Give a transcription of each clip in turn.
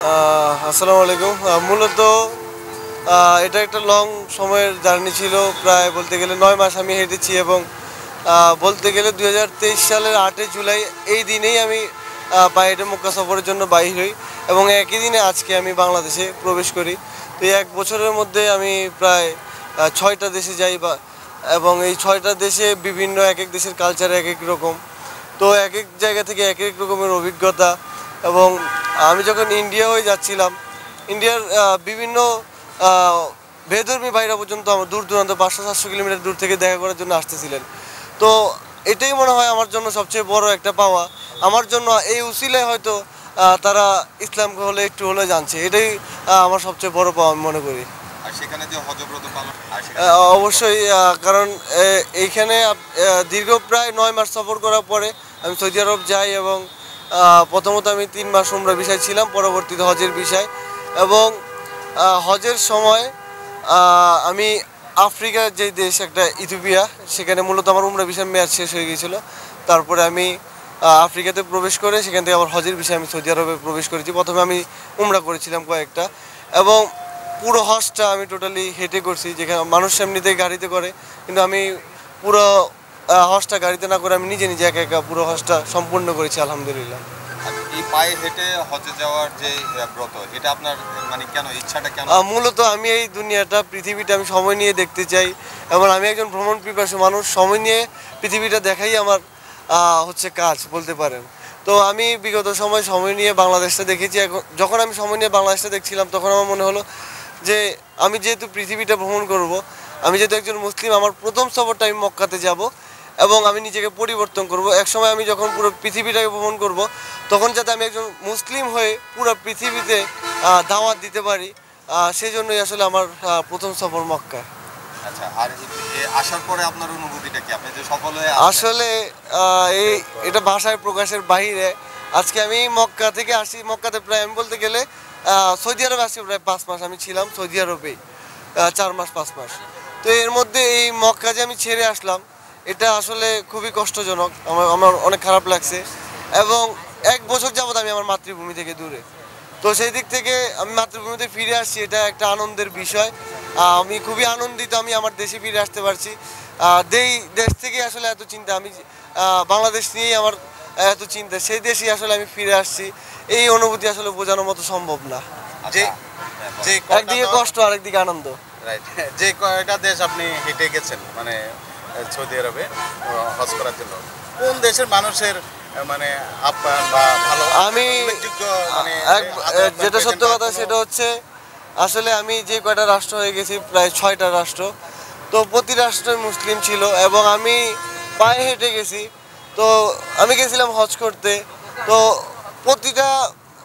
আসসালামু আলাইকুম। মূলত এটা একটা লং সময়ের জার্নি ছিল। প্রায় বলতে গেলে ৯ মাস আমি হেঁটেছি এবং বলতে গেলে ২০২৩ সালের ৮ই জুলাই এই দিনেই আমি পায়ে হেঁটে মক্কা সফরের জন্য বাহির হই এবং একই দিনে আজকে আমি বাংলাদেশে প্রবেশ করি। তো এই ১ বছরের মধ্যে আমি প্রায় ৬টা দেশে যাই এবং এই ৬টা দেশে বিভিন্ন এক দেশের কালচার এক রকম। তো এক জায়গা থেকে এক রকমের অভিজ্ঞতা। এবং আমি যখন ইন্ডিয়া হয়ে যাচ্ছিলাম, ইন্ডিয়ার বিভিন্ন বেধর্মী ভাইরা পর্যন্ত আমার দূর দূরান্ত ৫০০-৭০০ কিলোমিটার দূর থেকে দেখা করার জন্য আসতেছিলেন। তো এটাই মনে হয় আমার জন্য সবচেয়ে বড় একটা পাওয়া। আমার জন্য এই উসিলায় হয়তো তারা ইসলামকে হলে একটু হলেও জানছে। এটাই আমার সবচেয়ে বড় পাওয়া আমি মনে করি। আর সেখানে যে হজব্রত পালন অবশ্যই, কারণ এইখানে দীর্ঘ প্রায় ৯ মাস সফর করার পরে আমি সৌদি আরব যাই এবং প্রথমত আমি ৩ মাস উমরা ভিসায় ছিলাম, পরবর্তীতে হজের ভিসায়। এবং হজের সময় আমি আফ্রিকার যে দেশ একটা ইথিওপিয়া, সেখানে মূলত আমার উমরা ভিসার মেয়াদ শেষ হয়ে গিয়েছিলো। তারপরে আমি আফ্রিকাতে প্রবেশ করে সেখান থেকে আবার হজের বিষয়ে আমি সৌদি আরবে প্রবেশ করেছি। প্রথমে আমি উমরা করেছিলাম কয়েকটা এবং পুরো হজটা আমি টোটালি হেঁটে করছি, যেখানে মানুষ এমনিতেই গাড়িতে করে, কিন্তু আমি পুরো হজটা গাড়িতে না করে আমি নিজে নিজে একা একা পুরো হজটা সম্পূর্ণ করেছি আলহামদুলিল্লাহ। এই পায়ে হেঁটে হজে যাওয়ার যে ব্রত, এটা আপনার মানে কেন ইচ্ছাটা কেন? মূলত আমি এই দুনিয়াটা পৃথিবীটা আমি সময় নিয়ে দেখতে চাই এবং আমি একজন ভ্রমণ পিপাসু মানুষ। সময় নিয়ে পৃথিবীটা দেখাই আমার হচ্ছে কাজ বলতে পারেন। তো আমি বিগত সময় নিয়ে বাংলাদেশটা দেখেছি। এখন যখন আমি সময় নিয়ে বাংলাদেশটা দেখছিলাম, তখন আমার মনে হলো যে আমি যেহেতু পৃথিবীটা ভ্রমণ করব, আমি যেহেতু একজন মুসলিম, আমার প্রথম সফরটা আমি মক্কাতে যাব এবং আমি নিজেকে পরিবর্তন করব। একসময় আমি যখন পুরো পৃথিবীটাকে ভ্রমণ করব, তখন যাতে আমি একজন মুসলিম হয়ে পুরো পৃথিবীতে দাওয়াত দিতে পারি, সেই জন্যই আসলে আমার প্রথম সফর মক্কা। আচ্ছা, আর আসার পরে আপনার অনুভূতিটা কি? আপনি যে সফল হয়ে আসলে এটা ভাষায় প্রকাশের বাইরে। আজকে আমি মক্কা থেকে আসি, মক্কাতে প্রায় আমি বলতে গেলে সৌদি আরবে আসি প্রায় ৫ মাস আমি ছিলাম সৌদি আরবেই, ৪ মাস ৫ মাস। তো এর মধ্যে এই মক্কা যে আমি ছেড়ে আসলাম, এটা আসলে খুবই কষ্টজনক। আমার অনেক খারাপ লাগছে এবং ১ বছর যাবত আমি আমার মাতৃভূমি থেকে দূরে। তো সেই দিক থেকে আমি মাতৃভূমিতে ফিরে আসছি, এটা একটা আনন্দের বিষয়। আমি খুবই আনন্দিত আমি আমার দেশে ফিরে আসতে পারছি। দেশ থেকে আসলে এত চিন্তা, আমি বাংলাদেশ নিয়েই আমার এত চিন্তা, সেই দেশেই আসলে আমি ফিরে আসছি। এই অনুভূতি আসলে বোঝানোর মতো সম্ভব না। যে যে একদিকে কষ্ট, আরেকদিকে আনন্দ। রাইট, যে কয়টা দেশ আপনি হেঁটে গেছেন মানে সৌদি আরবে হজ করার জন্য, কোন দেশের মানুষের মানে আপ্যায়ন বা ভালো আমি মানে যেটা সত্য কথা সেটা হচ্ছে, আসলে আমি যে কয়টা রাষ্ট্র হয়ে গেছি প্রায় ৬টা রাষ্ট্র, তো প্রতি রাষ্ট্রই মুসলিম ছিল এবং আমি পায়ে হেঁটে গেছি। তো আমি গেছিলাম হজ করতে। তো প্রতিটা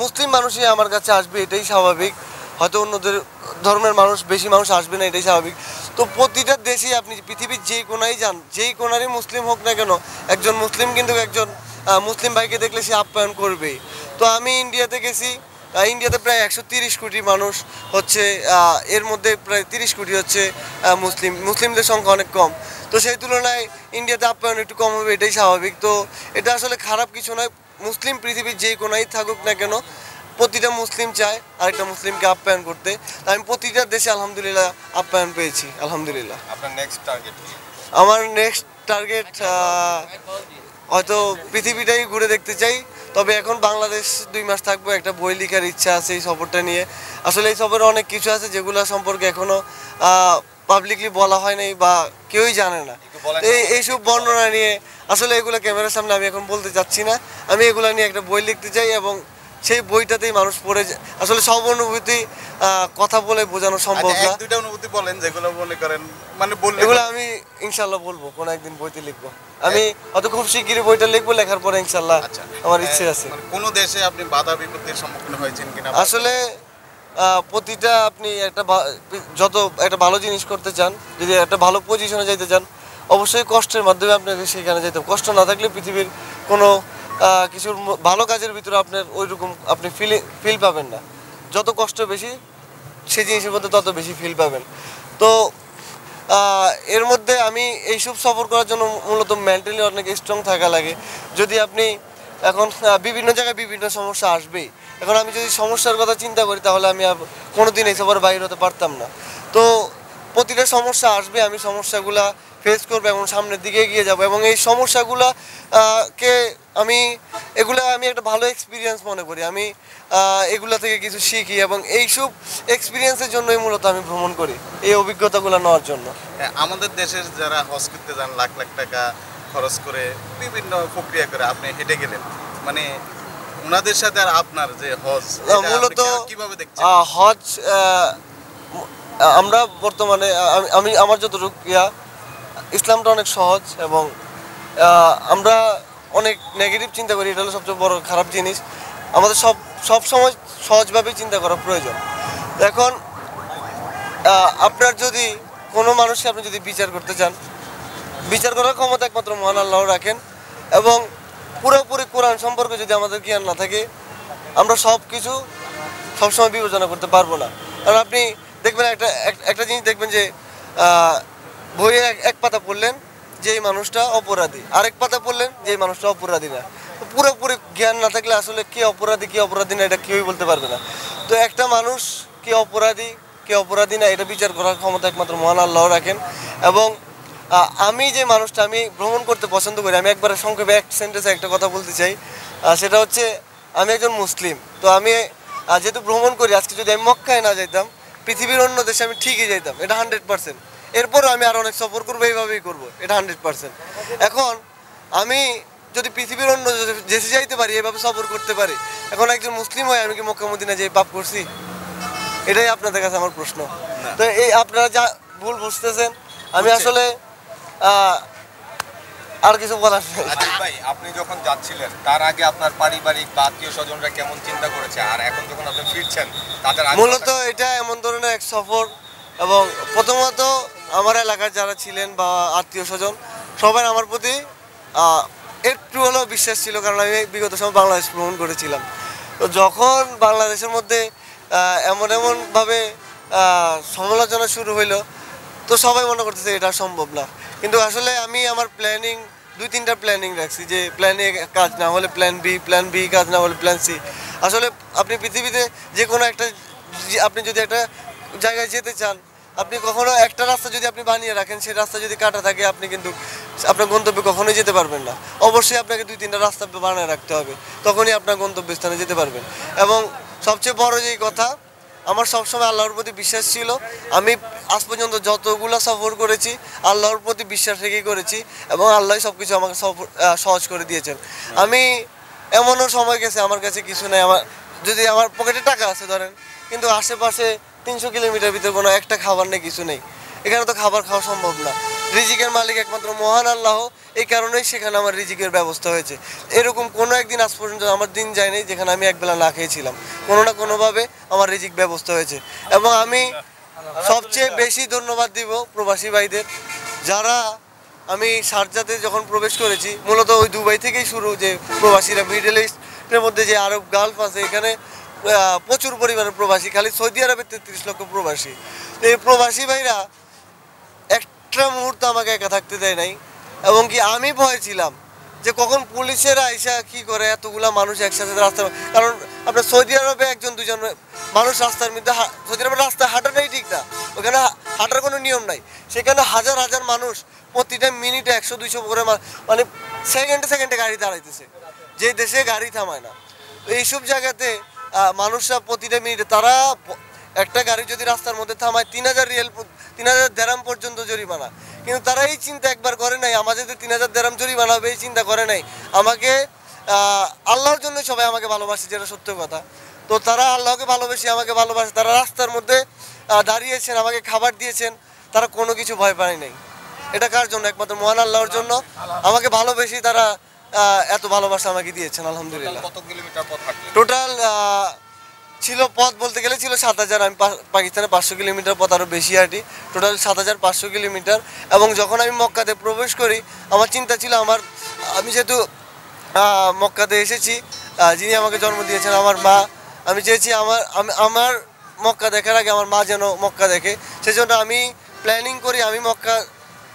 মুসলিম মানুষই আমার কাছে আসবে, এটাই স্বাভাবিক। হয়তো অন্যদের ধর্মের বেশি মানুষ আসবে না, এটাই স্বাভাবিক। তো প্রতিটা দেশেই আপনি পৃথিবীর যেই কোনায় যান, যেই কোনারই মুসলিম হোক না কেন, একজন মুসলিম কিন্তু একজন মুসলিম ভাইকে দেখলে সে আপ্যায়ন করবেই। তো আমি ইন্ডিয়াতে গেছি, ইন্ডিয়াতে প্রায় ১৩০ কোটি মানুষ হচ্ছে, এর মধ্যে প্রায় ৩০ কোটি হচ্ছে মুসলিমদের সংখ্যা অনেক কম। তো সেই তুলনায় ইন্ডিয়াতে আপ্যায়ন একটু কম হবে, এটাই স্বাভাবিক। তো এটা আসলে খারাপ কিছু নয়। মুসলিম পৃথিবীর যেই কোনায় থাকুক না কেন, প্রতিটা মুসলিম চায় আরেকটা মুসলিমকে আপ্যায়ন করতে। আমি প্রতিটা দেশে আলহামদুলিল্লাহ আপ্যায়ন পেয়েছি আলহামদুলিল্লাহ। আপনার নেক্সট টার্গেট কি? আমার নেক্সট টার্গেট হয়তো পৃথিবীটাই ঘুরে দেখতে চাই। তবে এখন বাংলাদেশ ২ মাস থাকবো, একটা বই লেখার ইচ্ছা আছে এই সফরটা নিয়ে। আসলে এই সফরে অনেক কিছু আছে যেগুলো সম্পর্কে এখনো পাবলিকলি বলা হয় নাই বা কেউই জানে না। এইসব বর্ণনা নিয়ে আসলে এগুলো ক্যামেরার সামনে আমি এখন বলতে চাচ্ছি না। আমি এগুলো নিয়ে একটা বই লিখতে চাই এবং সেই বইটাতেই মানুষ পড়ে আসলে সব অনুভূতি কথা বলে বোঝানো সম্ভব না। দুইটা অনুভূতি বলেন যেগুলো মনে করেন মানে বললে। এগুলো আমি ইনশাল্লাহ বলবো, কোনো একদিন বইতে লিখবো। আমি হয়তো খুব শিগগিরই বইটা লিখবো, লেখার পরে ইনশাল্লাহ আমার ইচ্ছে আছে। কোন দেশে আপনি বাধা বিপত্তির সম্মুখীন হয়েছেন কিনা? আসলে প্রতিটা আপনি যত একটা ভালো জিনিস করতে চান, যদি একটা ভালো পজিশনে যেতে চান, অবশ্যই কষ্টের মাধ্যমে আপনাকে সেখানে যেতে হবে। কষ্ট না থাকলে পৃথিবীর কোনো কিছুর ভালো কাজের ভিতরে আপনার ওইরকম আপনি ফিল পাবেন না। যত কষ্ট বেশি সেই জিনিসের মধ্যে তত বেশি ফিল পাবেন। তো এর মধ্যে আমি এইসব সফর করার জন্য মূলত মেন্টালি অনেক স্ট্রং থাকা লাগে। যদি আপনি এখন বিভিন্ন জায়গায় বিভিন্ন সমস্যা আসবেই, এখন আমি যদি সমস্যার কথা চিন্তা করি তাহলে আমি কোনোদিন এই সবার বাইরে হতে পারতাম না। তো প্রতিটা সমস্যা আসবে, আমি সমস্যাগুলা ফেস করবো এবং সামনের দিকে এগিয়ে যাব এবং এই সমস্যাগুলা কে আমি এগুলা আমি একটা ভালো এক্সপিরিয়েন্স মনে করি। আমি এগুলা থেকে কিছু শিখি এবং এইসব এক্সপিরিয়েন্সের জন্যই মূলত আমি ভ্রমণ করি, এই অভিজ্ঞতাগুলো নেওয়ার জন্য। আমাদের দেশের যারা হজ করতে যান লাখ লাখ টাকা খরচ করে বিভিন্ন প্রক্রিয়া করে আপনি হেঁটে গেলেন, মানে ওনাদের সাথে আর আপনার যে হজ মূলত কিভাবে দেখছেন? হজ আমরা বর্তমানে আমি আমার যতটুকু ইসলামটা অনেক সহজ এবং আমরা অনেক নেগেটিভ চিন্তা করি, এটা হলো সবচেয়ে বড় খারাপ জিনিস। আমাদের সব সময় সহজভাবেই চিন্তা করা প্রয়োজন। এখন আপনার যদি কোনো মানুষকে আপনি যদি বিচার করতে চান, বিচার করার ক্ষমতা একমাত্র মহান আল্লাহ রাখেন এবং পুরোপুরি কোরআন সম্পর্কে যদি আমাদের জ্ঞান না থাকে আমরা সব কিছু সবসময় বিবেচনা করতে পারবো না। কারণ আপনি দেখবেন একটা জিনিস দেখবেন যে বইয়ে এক পাতা পড়লেন যে এই মানুষটা অপরাধী, আরেক পাতা পড়লেন যে এই মানুষটা অপরাধী না। পুরোপুরি জ্ঞান না থাকলে আসলে কে অপরাধী না এটা কেউই বলতে পারবে না। তো একটা মানুষ কে অপরাধী না এটা বিচার করার ক্ষমতা একমাত্র মহান আল্লাহ রাখেন। এবং আমি যে মানুষটা আমি ভ্রমণ করতে পছন্দ করি, আমি একবারে সংক্ষেপে এক সেন্টেন্সে একটা কথা বলতে চাই, সেটা হচ্ছে আমি একজন মুসলিম। তো আমি যেহেতু ভ্রমণ করি, আজকে যদি আমি মক্কায় না যাইতাম পৃথিবীর অন্য দেশে আমি ঠিকই যাইতাম, এটা 100%। এরপরও আমি আরও অনেক সফর করবো, এইভাবেই করবো, এটা 100%। এখন আমি যদি পৃথিবীর অন্য দেশে যাইতে পারি, এভাবে সফর করতে পারি, এখন একজন মুসলিম হয়ে আমি কি মক্কা মদিনা যেয়ে পাপ করছি? এটাই আপনাদের কাছে আমার প্রশ্ন। তো এই আপনারা যা ভুল বুঝতেছেন, আমি আসলে আর কিছু বলার নেই। ভাই, আপনি যখন যাচ্ছিলেন তার আগে আপনার পারিবারিক বা আত্মীয় স্বজনরা কেমন চিন্তা করেছে, আর এখন যখন আপনি ফিরছেন তাদের মূলত এটা এমন ধরনের এক সফর এবং প্রথমত আমার এলাকার যারা ছিলেন বা আত্মীয় স্বজন সবাই আমার প্রতি একটু হলেও বিশ্বাস ছিল, কারণ আমি বিগত সময় বাংলাদেশ ভ্রমণ করেছিলাম। তো যখন বাংলাদেশের মধ্যে এমনভাবে সমালোচনা শুরু হইলো, তো সবাই মনে করতেছে এটা সম্ভব না। কিন্তু আসলে আমি আমার প্ল্যানিং 2-3টা প্ল্যানিং রাখছি, যে প্ল্যান এ কাজ না হলে প্ল্যান বি কাজ না হলে প্ল্যান সি। আসলে আপনি পৃথিবীতে যে কোনো একটা আপনি যদি একটা জায়গায় যেতে চান, আপনি কখনো একটা রাস্তা যদি আপনি বানিয়ে রাখেন, সেই রাস্তা যদি কাটা থাকে আপনি কিন্তু আপনার গন্তব্যে কখনোই যেতে পারবেন না। অবশ্যই আপনাকে 2-3টা রাস্তা বানিয়ে রাখতে হবে, তখনই আপনার গন্তব্যস্থানে যেতে পারবেন। এবং সবচেয়ে বড় যেই কথা, আমার সবসময় আল্লাহর প্রতি বিশ্বাস ছিল। আমি আজ পর্যন্ত যতগুলো সফর করেছি আল্লাহর প্রতি বিশ্বাস রেখেই করেছি এবং আল্লাহ সব কিছু আমাকে সহজ করে দিয়েছেন। আমি এমনও সময় গেছে আমার কাছে কিছু নেই, যদি আমার পকেটে টাকা আছে ধরেন, কিন্তু আশেপাশে 300 কিলোমিটার ভিতরে কোনো একটা খাবার নেই, কিছু নেই। এখানে তো খাবার খাওয়া সম্ভব না। রিজিকের মালিক একমাত্র মহান আল্লাহ, এই কারণেই সেখানে আমার রিজিকের ব্যবস্থা হয়েছে। এরকম কোনো একদিন আজ পর্যন্ত আমার দিন যায়নি যেখানে আমি একবেলা না খেয়েছিলাম, কোনো না কোনোভাবে আমার রিজিক ব্যবস্থা হয়েছে। এবং আমি সবচেয়ে বেশি ধন্যবাদ দিব প্রবাসী ভাইদের, যারা আমি শারজাতে যখন প্রবেশ করেছি, মূলত ওই দুবাই থেকেই শুরু, যে প্রবাসীরা মিডল ইস্টের মধ্যে যে আরব গালফ আছে এখানে প্রচুর পরিমাণে প্রবাসী, খালি সৌদি আরবে 33 লক্ষ প্রবাসী। তো এই প্রবাসী ভাইরা একটা মুহূর্ত আমাকে একা থাকতে দেয় নাই। এবং কি আমি ভয় ছিলাম যে কখন পুলিশেরা আইসা কি করে এতগুলা মানুষ একসাথে রাস্তা, কারণ আপনার সৌদি আরবে 1-2 জন মানুষ রাস্তার মধ্যে, সৌদি আরবের রাস্তায় হাঁটাটাই ঠিক না, ওখানে হাঁটার কোনো নিয়ম নাই। সেখানে হাজার হাজার মানুষ প্রতিটা মিনিটে 100-200 করে, মানে সেকেন্ডে গাড়ি দাঁড়াইতেছে, যে দেশে গাড়ি থামায় না। তো এইসব জায়গাতে মানুষরা প্রতিটা মিনিটে, তারা একটা গাড়ি যদি রাস্তার মধ্যে থামায় 3000 রিয়াল 3000 দেরাম পর্যন্ত জরিমানা। কিন্তু তারা এই চিন্তা একবার করে নাই আমাদের যে 3000 দেরাম জরিমানা হবে, এই চিন্তা করে নাই আমাকে আল্লাহর জন্য সবাই আমাকে ভালোবাসে, যেটা সত্য কথা। তো তারা আল্লাহকে ভালোবেসে আমাকে ভালোবাসে, তারা রাস্তার মধ্যে দাঁড়িয়েছেন, আমাকে খাবার দিয়েছেন, তারা কোনো কিছু ভয় পায় নাই। এটা কার জন্য? একমাত্র মহান আল্লাহর জন্য। আমাকে ভালোবেসে তারা এত ভালোবাসা আমাকে দিয়েছেন, আলহামদুলিল্লাহ। কত কিলোমিটার পথ হাঁটলেন? টোটাল ছিল পথ বলতে গেলে ছিল 7000। আমি পাকিস্তানে 500 কিলোমিটার পথ আরও বেশি হাঁটি, টোটাল 7500 কিলোমিটার। এবং যখন আমি মক্কাতে প্রবেশ করি, আমার চিন্তা ছিল আমি যেহেতু মক্কাতে এসেছি, যিনি আমাকে জন্ম দিয়েছেন আমার মা, আমি চেয়েছি আমার মক্কা দেখার আগে আমার মা যেন মক্কা দেখে। সেজন্য আমি প্ল্যানিং করি আমি মক্কা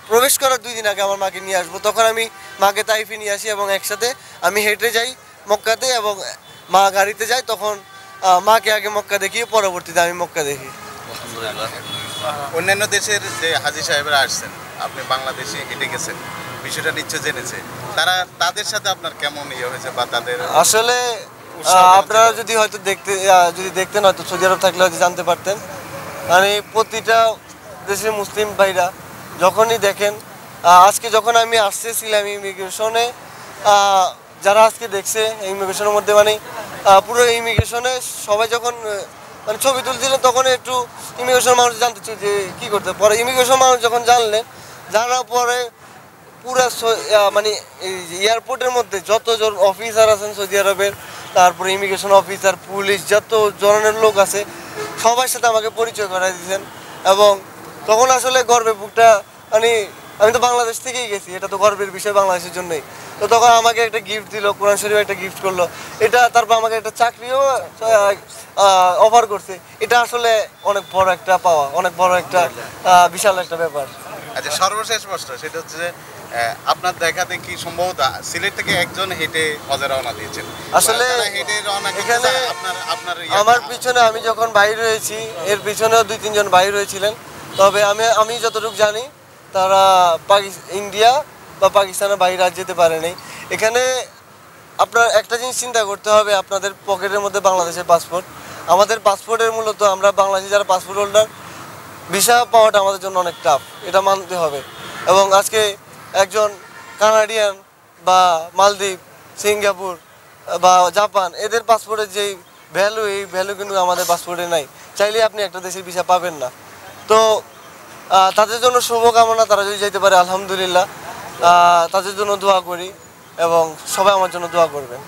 প্রবেশ করার 2 দিন আগে আমার মাকে নিয়ে আসবো। তখন আমি মাকে তাইফে নিয়ে আসি এবং একসাথে আমি হেঁটে যাই মক্কাতে এবং মা গাড়িতে যায়। তখন মাকে আগে মক্কা দেখি, পরবর্তীতে আমি মক্কা দেখি। অন্যান্য দেশের যে হাজী সাহেবরা আসছেন, আপনি বাংলাদেশে হেঁটে গেছেন, বিষয়টা নিশ্চয় জেনেছে, তাদের সাথে আপনার কেমন ইয়ে হয়েছে বা তাদের আসলে উৎসাহ কেমন আপনারা ছিল? যদি হয়তো যদি দেখতেন হয়তো সৌদি আরব থাকলে হয়তো জানতে পারতেন। মানে প্রতিটা দেশের মুসলিম ভাইরা যখনই দেখেন, আজকে যখন আমি আসতেছিলাম ইমিগ্রেশনে, যারা আজকে দেখছে ইমিগ্রেশনের মধ্যে মানে পুরো ইমিগ্রেশনে সবাই যখন মানে ছবি তুলছিলেন তখন একটু ইমিগ্রেশন মানুষ জানতে চাই যে কী করতে, পরে ইমিগ্রেশন মানুষ যখন জানলেন, জানার পরে পুরা মানে এয়ারপোর্টের মধ্যে যতজন অফিসার আছেন সৌদি আরবের, তারপরে ইমিগ্রেশন অফিসার, পুলিশ, যত ধরনের লোক আছে সবার সাথে আমাকে পরিচয় করাই দিয়েছেন। এবং তখন আসলে গর্বে বুকটা মানে আমি তো বাংলাদেশ থেকেই গেছি, এটা তো গর্বের বিষয় বাংলাদেশের জন্যই। তো তখন আমাকে একটা গিফট দিল, কোরআন শরীফ একটা গিফট করলো, এটা তারপর আমাকে একটা চাকরিও অফার করছে। এটা আসলে অনেক বড় একটা পাওয়া, অনেক বড় একটা বিশাল একটা ব্যাপার। আচ্ছা, সর্বশেষ প্রশ্ন সেটা হচ্ছে যে আপনার দেখা দেখি সম্ভবত সিলেট থেকে একজন হেঁটে হজে রওনা দিয়েছেন। আসলে তারা হেঁটে রওনা করতে এখানে চায়, আপনার আমার পিছনে আমি যখন বাইর হয়েছি এর পিছনেও 2-3 জন বাইর হয়েছিলেন। তবে আমি যতটুকু জানি তারা ইন্ডিয়া বা পাকিস্তানের বাইরে আর যেতে পারেনি। এখানে আপনার একটা জিনিস চিন্তা করতে হবে, আপনাদের পকেটের মধ্যে বাংলাদেশের পাসপোর্ট, আমাদের পাসপোর্টের মূলত আমরা বাংলাদেশি যারা পাসপোর্ট হোল্ডার, ভিসা পাওয়াটা আমাদের জন্য অনেক টাফ, এটা মানতে হবে। এবং আজকে একজন কানাডিয়ান বা মালদ্বীপ, সিঙ্গাপুর বা জাপান, এদের পাসপোর্টের যেই ভ্যালু, এই ভ্যালু কিন্তু আমাদের পাসপোর্টে নাই। চাইলে আপনি একটা দেশের ভিসা পাবেন না। তো তাদের জন্য শুভকামনা, তারা যদি যেতে পারে আলহামদুলিল্লাহ, তাদের জন্য দোয়া করি এবং সবাই আমার জন্য দোয়া করবেন।